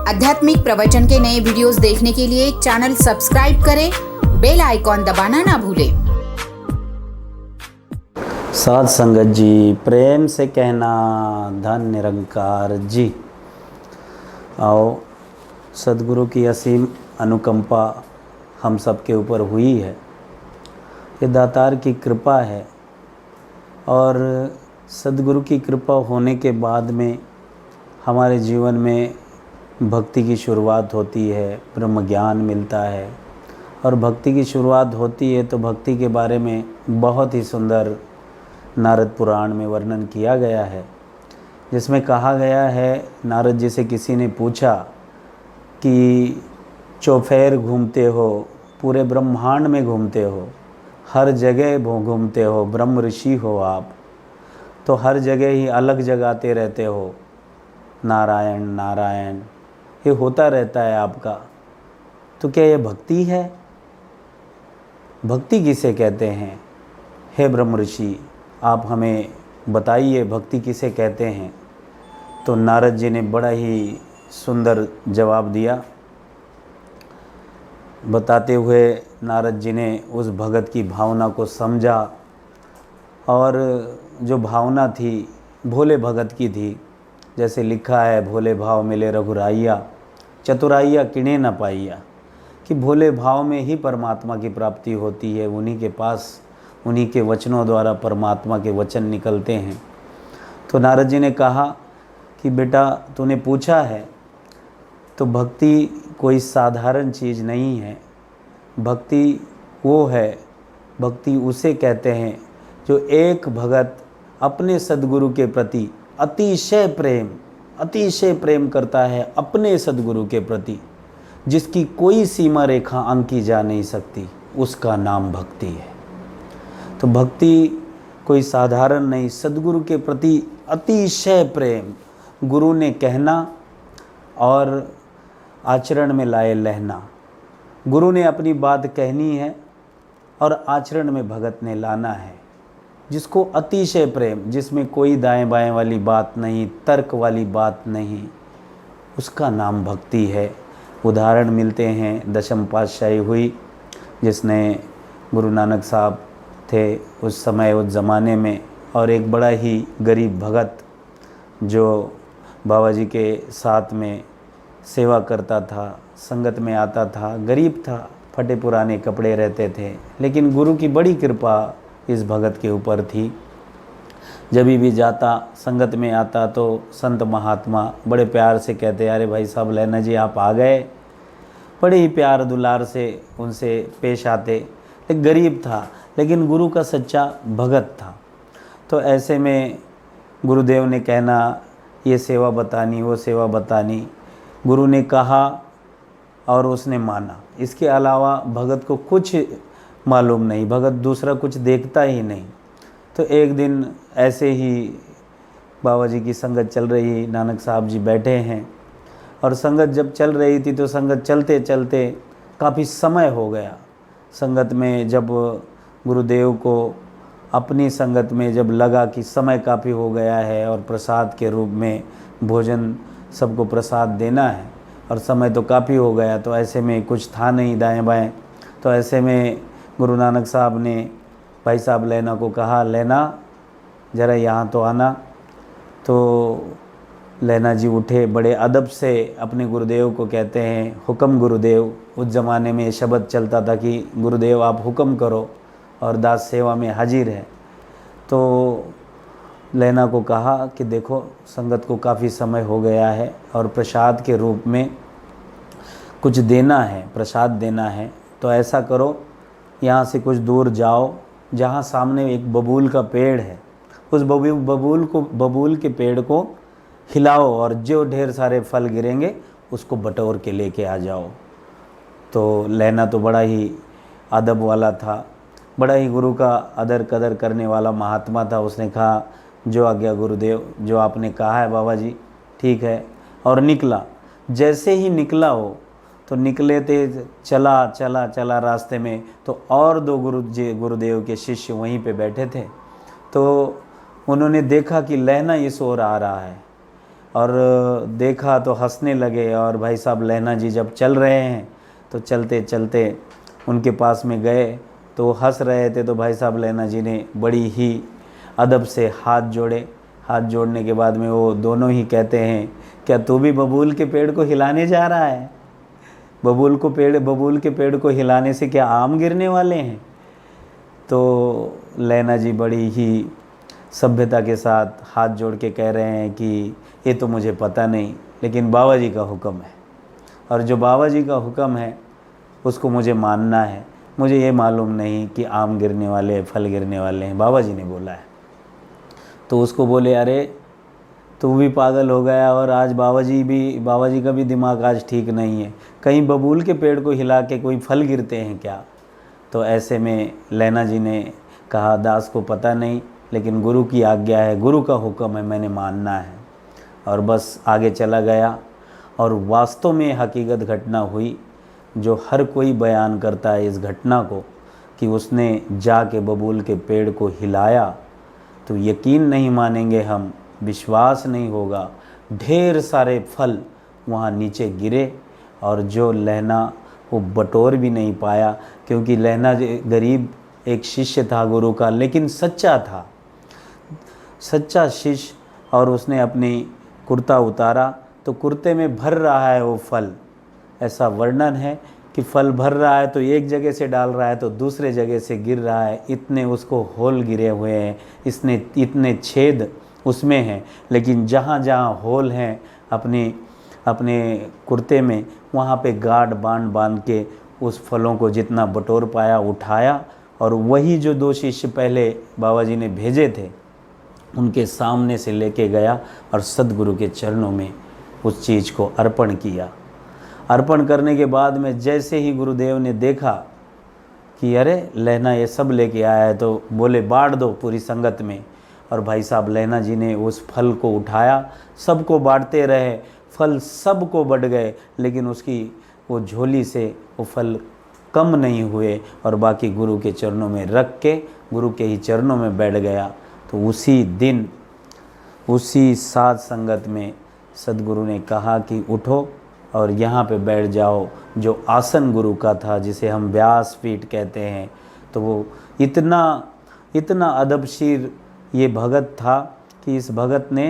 आध्यात्मिक प्रवचन के नए वीडियोस देखने के लिए चैनल सब्सक्राइब करें, बेल आइकॉन दबाना ना भूलें। साध संगत जी, प्रेम से कहना धन निरंकार जी। आओ, सदगुरु की असीम अनुकंपा हम सब के ऊपर हुई है। ये दातार की कृपा है और सदगुरु की कृपा होने के बाद में हमारे जीवन में भक्ति की शुरुआत होती है, ब्रह्म ज्ञान मिलता है। और भक्ति की शुरुआत होती है तो भक्ति के बारे में बहुत ही सुंदर नारद पुराण में वर्णन किया गया है, जिसमें कहा गया है, नारद जी से किसी ने पूछा कि चौफेर घूमते हो, पूरे ब्रह्मांड में घूमते हो, हर जगह घूमते हो, ब्रह्म ऋषि हो आप, तो हर जगह ही अलग जगाते रहते हो, नारायण नारायण ये होता रहता है आपका, तो क्या ये भक्ति है? भक्ति किसे कहते हैं? हे ब्रह्म ऋषि, आप हमें बताइए भक्ति किसे कहते हैं? तो नारद जी ने बड़ा ही सुंदर जवाब दिया। बताते हुए नारद जी ने उस भगत की भावना को समझा, और जो भावना थी भोले भगत की थी। जैसे लिखा है, भोले भाव मिले रघुराइया, चतुराइया किने न पाइया, कि भोले भाव में ही परमात्मा की प्राप्ति होती है। उन्हीं के पास, उन्हीं के वचनों द्वारा परमात्मा के वचन निकलते हैं। तो नारद जी ने कहा कि बेटा, तूने पूछा है तो भक्ति कोई साधारण चीज़ नहीं है। भक्ति वो है, भक्ति उसे कहते हैं जो एक भगत अपने सद्गुरु के प्रति अतिशय प्रेम करता है, अपने सद्गुरु के प्रति, जिसकी कोई सीमा रेखा आंकी जा नहीं सकती, उसका नाम भक्ति है। तो भक्ति कोई साधारण नहीं, सद्गुरु के प्रति अतिशय प्रेम, गुरु ने कहना और आचरण में लाए लहना। गुरु ने अपनी बात कहनी है और आचरण में भगत ने लाना है। जिसको अतिशय प्रेम, जिसमें कोई दाएं बाएं वाली बात नहीं, तर्क वाली बात नहीं, उसका नाम भक्ति है। उदाहरण मिलते हैं, दशम पातशाही हुई, जिसने गुरु नानक साहब थे उस समय, उस ज़माने में, और एक बड़ा ही गरीब भगत जो बाबा जी के साथ में सेवा करता था, संगत में आता था, गरीब था, फटे पुराने कपड़े रहते थे, लेकिन गुरु की बड़ी कृपा इस भगत के ऊपर थी। जब भी जाता, संगत में आता, तो संत महात्मा बड़े प्यार से कहते, अरे भाई साहब लैना जी आप आ गए। बड़े ही प्यार दुलार से उनसे पेश आते। एक गरीब था लेकिन गुरु का सच्चा भगत था। तो ऐसे में गुरुदेव ने कहना, ये सेवा बतानी, वो सेवा बतानी। गुरु ने कहा और उसने माना। इसके अलावा भगत को कुछ मालूम नहीं, भगत दूसरा कुछ देखता ही नहीं। तो एक दिन ऐसे ही बाबा जी की संगत चल रही, नानक साहब जी बैठे हैं, और संगत जब चल रही थी तो संगत चलते चलते काफ़ी समय हो गया। संगत में जब गुरुदेव को अपनी संगत में जब लगा कि समय काफ़ी हो गया है और प्रसाद के रूप में भोजन सबको प्रसाद देना है और समय तो काफ़ी हो गया, तो ऐसे में कुछ था नहीं दाएं बाएं। तो ऐसे में गुरु नानक साहब ने भाई साहब लैना को कहा, लैना ज़रा यहाँ तो आना। तो लैना जी उठे, बड़े अदब से अपने गुरुदेव को कहते हैं, हुक्म गुरुदेव। उस ज़माने में शब्द चलता था कि गुरुदेव आप हुक्म करो, और दास सेवा में हाजिर है। तो लैना को कहा कि देखो, संगत को काफ़ी समय हो गया है और प्रसाद के रूप में कुछ देना है, प्रसाद देना है, तो ऐसा करो, यहाँ से कुछ दूर जाओ, जहाँ सामने एक बबूल का पेड़ है, उस बबूल के पेड़ को हिलाओ और जो ढेर सारे फल गिरेंगे उसको बटोर के लेके आ जाओ। तो लैना तो बड़ा ही अदब वाला था, बड़ा ही गुरु का अदर कदर करने वाला महात्मा था। उसने कहा, जो आज्ञा गुरुदेव, जो आपने कहा है बाबा जी, ठीक है। और निकला। जैसे ही निकला हो तो निकले थे, चला रास्ते में, तो और दो गुरुदेव के शिष्य वहीं पे बैठे थे। तो उन्होंने देखा कि लहना इस ओर आ रहा है, और देखा तो हंसने लगे। और भाई साहब लहना जी जब चल रहे हैं तो चलते चलते उनके पास में गए तो वो हंस रहे थे। तो भाई साहब लहना जी ने बड़ी ही अदब से हाथ जोड़े। हाथ जोड़ने के बाद में वो दोनों ही कहते हैं, क्या तू भी बबूल के पेड़ को हिलाने जा रहा है? बबूल के पेड़ को हिलाने से क्या आम गिरने वाले हैं? तो लहना जी बड़ी ही सभ्यता के साथ हाथ जोड़ के कह रहे हैं कि ये तो मुझे पता नहीं, लेकिन बाबा जी का हुक्म है, और जो बाबा जी का हुक्म है उसको मुझे मानना है। मुझे ये मालूम नहीं कि आम गिरने वाले हैं, फल गिरने वाले हैं, बाबा जी ने बोला है। तो उसको बोले, अरे तू भी पागल हो गया, और आज बाबा जी का भी दिमाग आज ठीक नहीं है। कहीं बबूल के पेड़ को हिला के कोई फल गिरते हैं क्या? तो ऐसे में लहना जी ने कहा, दास को पता नहीं, लेकिन गुरु की आज्ञा है, गुरु का हुक्म है, मैंने मानना है। और बस आगे चला गया। और वास्तव में हकीकत घटना हुई जो हर कोई बयान करता है इस घटना को, कि उसने जाके बबूल के पेड़ को हिलाया। तो यकीन नहीं मानेंगे हम, विश्वास नहीं होगा, ढेर सारे फल वहाँ नीचे गिरे। और जो लहना वो बटोर भी नहीं पाया, क्योंकि लहना गरीब एक शिष्य था गुरु का, लेकिन सच्चा था, सच्चा शिष्य। और उसने अपनी कुर्ता उतारा तो कुर्ते में भर रहा है वो फल। ऐसा वर्णन है कि फल भर रहा है तो एक जगह से डाल रहा है तो दूसरे जगह से गिर रहा है। इतने उसको होल गिरे हुए हैं, इतने छेद उसमें हैं। लेकिन जहाँ जहाँ होल हैं अपने कुर्ते में, वहाँ पे गांठ बांध के उस फलों को जितना बटोर पाया उठाया। और वही जो 2 शिष्य पहले बाबा जी ने भेजे थे उनके सामने से लेके गया और सद्गुरु के चरणों में उस चीज़ को अर्पण किया। अर्पण करने के बाद में जैसे ही गुरुदेव ने देखा कि अरे लहना ये सब लेके आया है, तो बोले बांट दो पूरी संगत में। और भाई साहब लहना जी ने उस फल को उठाया, सबको बांटते रहे, फल सबको बट गए, लेकिन उसकी वो झोली से वो फल कम नहीं हुए। और बाकी गुरु के चरणों में रख के गुरु के ही चरणों में बैठ गया। तो उसी दिन उसी साथ संगत में सद्गुरु ने कहा कि उठो और यहाँ पे बैठ जाओ, जो आसन गुरु का था, जिसे हम व्यासपीठ कहते हैं। तो वो इतना अदबशीर ये भगत था कि इस भगत ने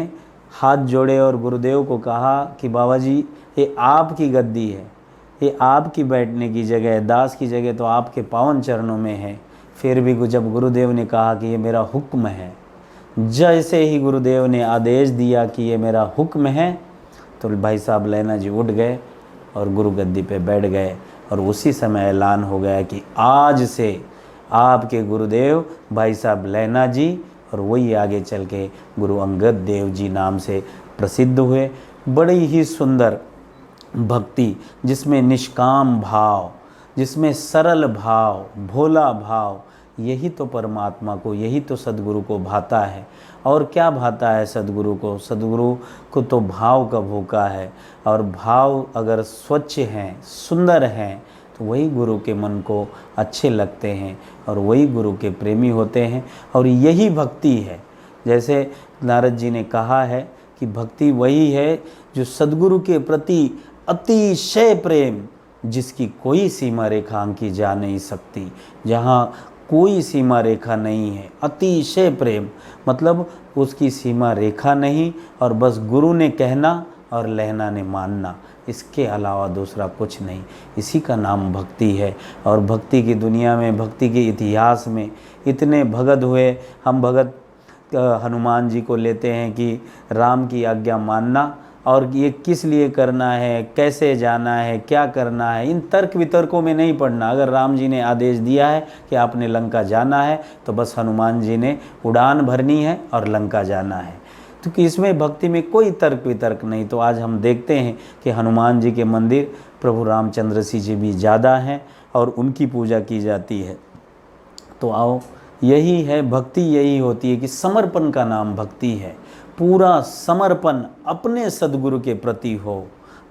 हाथ जोड़े और गुरुदेव को कहा कि बाबा जी ये आपकी गद्दी है, ये आपकी बैठने की जगह है, दास की जगह तो आपके पावन चरणों में है। फिर भी जब गुरुदेव ने कहा कि ये मेरा हुक्म है, जैसे ही गुरुदेव ने आदेश दिया कि ये मेरा हुक्म है, तो भाई साहब लहना जी उठ गए और गुरु गद्दी पे बैठ गए। और उसी समय ऐलान हो गया कि आज से आपके गुरुदेव भाई साहब लहना जी, और वही आगे चल के गुरु अंगद देव जी नाम से प्रसिद्ध हुए। बड़ी ही सुंदर भक्ति, जिसमें निष्काम भाव, जिसमें सरल भाव, भोला भाव, यही तो परमात्मा को, यही तो सद्गुरु को भाता है। और क्या भाता है सद्गुरु को? सद्गुरु को तो भाव का भूखा है। और भाव अगर स्वच्छ हैं, सुंदर हैं, तो वही गुरु के मन को अच्छे लगते हैं और वही गुरु के प्रेमी होते हैं। और यही भक्ति है। जैसे नारद जी ने कहा है कि भक्ति वही है जो सद्गुरु के प्रति अतिशय प्रेम, जिसकी कोई सीमा रेखा आंकी जा नहीं सकती। जहाँ कोई सीमा रेखा नहीं है, अतिशय प्रेम, मतलब उसकी सीमा रेखा नहीं, और बस गुरु ने कहना और लहना ने मानना, इसके अलावा दूसरा कुछ नहीं। इसी का नाम भक्ति है। और भक्ति की दुनिया में, भक्ति के इतिहास में इतने भगत हुए। हम भगत हनुमान जी को लेते हैं कि राम की आज्ञा मानना, और ये किस लिए करना है, कैसे जाना है, क्या करना है, इन तर्क वितर्कों में नहीं पड़ना। अगर राम जी ने आदेश दिया है कि आपने लंका जाना है, तो बस हनुमान जी ने उड़ान भरनी है और लंका जाना है। क्योंकि इसमें भक्ति में कोई तर्क वितर्क नहीं। तो आज हम देखते हैं कि हनुमान जी के मंदिर प्रभु रामचंद्र जी भी ज़्यादा हैं और उनकी पूजा की जाती है। तो आओ, यही है भक्ति, यही होती है कि समर्पण का नाम भक्ति है। पूरा समर्पण अपने सद्गुरु के प्रति हो,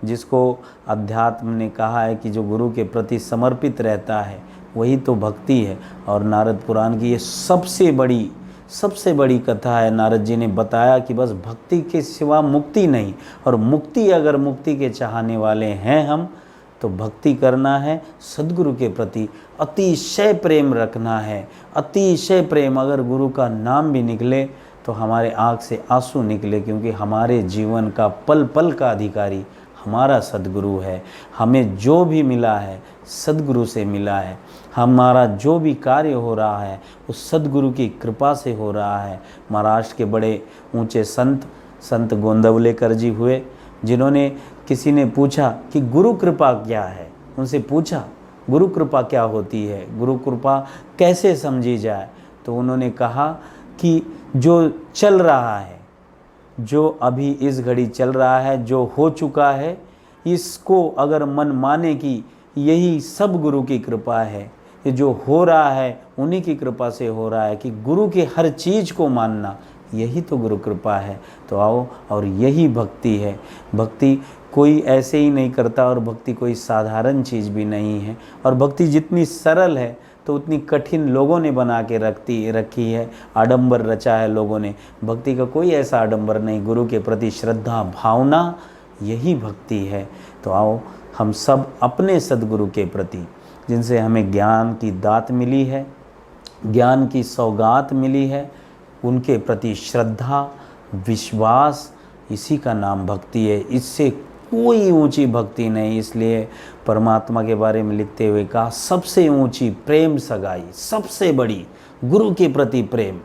जिसको अध्यात्म ने कहा है कि जो गुरु के प्रति समर्पित रहता है वही तो भक्ति है। और नारद पुराण की ये सबसे बड़ी सबसे बड़ी कथा है। नारद जी ने बताया कि बस भक्ति के सिवा मुक्ति नहीं, और मुक्ति अगर मुक्ति के चाहने वाले हैं हम, तो भक्ति करना है, सद्गुरु के प्रति अतिशय प्रेम रखना है, अतिशय प्रेम। अगर गुरु का नाम भी निकले तो हमारे आँख से आंसू निकले, क्योंकि हमारे जीवन का पल पल का अधिकारी हमारा सद्गुरु है। हमें जो भी मिला है सद्गुरु से मिला है। हमारा जो भी कार्य हो रहा है उस सद्गुरु की कृपा से हो रहा है। महाराष्ट्र के बड़े ऊंचे संत गोंदवलेकर जी हुए, जिन्होंने, किसी ने पूछा कि गुरु कृपा क्या है, उनसे पूछा गुरु कृपा क्या होती है, गुरु कृपा कैसे समझी जाए, तो उन्होंने कहा कि जो चल रहा है, जो अभी इस घड़ी चल रहा है, जो हो चुका है, इसको अगर मन माने कि यही सब गुरु की कृपा है, ये जो हो रहा है उन्हीं की कृपा से हो रहा है, कि गुरु के हर चीज़ को मानना यही तो गुरु कृपा है। तो आओ, और यही भक्ति है। भक्ति कोई ऐसे ही नहीं करता, और भक्ति कोई साधारण चीज़ भी नहीं है। और भक्ति जितनी सरल है तो उतनी कठिन लोगों ने बना के रखी है, आडंबर रचा है लोगों ने। भक्ति का कोई ऐसा आडंबर नहीं, गुरु के प्रति श्रद्धा भावना यही भक्ति है। तो आओ हम सब अपने सद्गुरु के प्रति, जिनसे हमें ज्ञान की दात मिली है, ज्ञान की सौगात मिली है, उनके प्रति श्रद्धा विश्वास, इसी का नाम भक्ति है। इससे कोई ऊंची भक्ति नहीं। इसलिए परमात्मा के बारे में लिखते हुए कहा, सबसे ऊंची प्रेम सगाई, सबसे बड़ी गुरु के प्रति प्रेम,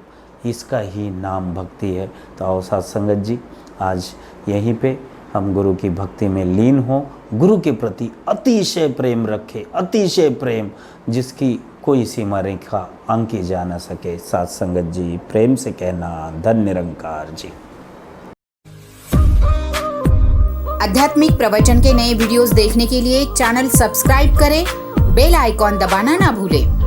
इसका ही नाम भक्ति है। तो आओ साथ संगत जी, आज यहीं पे हम गुरु की भक्ति में लीन हो, गुरु के प्रति अतिशय प्रेम रखें, अतिशय प्रेम जिसकी कोई सीमा रेखा आंकी जा न सके। साथ संगत जी, प्रेम से कहना धन्य निरंकार जी। आध्यात्मिक प्रवचन के नए वीडियोस देखने के लिए चैनल सब्सक्राइब करें, बेल आइकॉन दबाना ना भूलें।